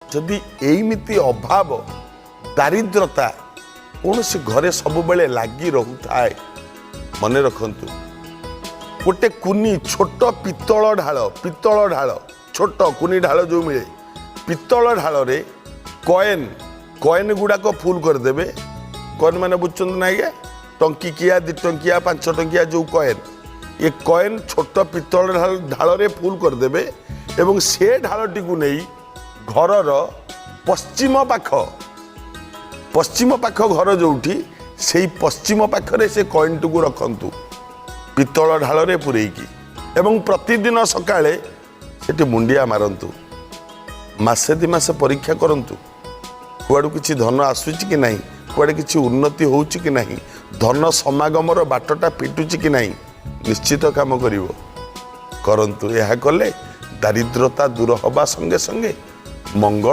जदि एमिति अभाव दारिद्रता कौन से घरे सब बेले लगी रोए मन रखंतु गोटे कुनी छोट पितल ढाल छोट कुनी ढाल जो मिले पितल ढाल रे कॉइन गुड़ाक फुल करदे कॉइन मैंने बुझुं ना आज्ञा टंकिया 2 टंकिया 5 टंकिया जो कॉइन ये कॉइन छोट पितल ढाल रे फुल करदे एवं से ढालटी को नहीं घरर पश्चिम पाख घर जोठी से पश्चिम पाखरे से कॉइन टू रखंतु पितल ढाल रे पुरेकी एवं प्रतिदिन सकाळे सेठी मुंडिया मारंतु मासे 2 मास परीक्षा करंतु कुआडू किछि धन आसुची कि नहीं कुआडे किछि उन्नति होउची कि नहीं धन समागमर बाटटा पिटुची कि नहीं निश्चित काम करिवो करंतु यह कले दारिद्रता दूर हवा संगे संगे मंगल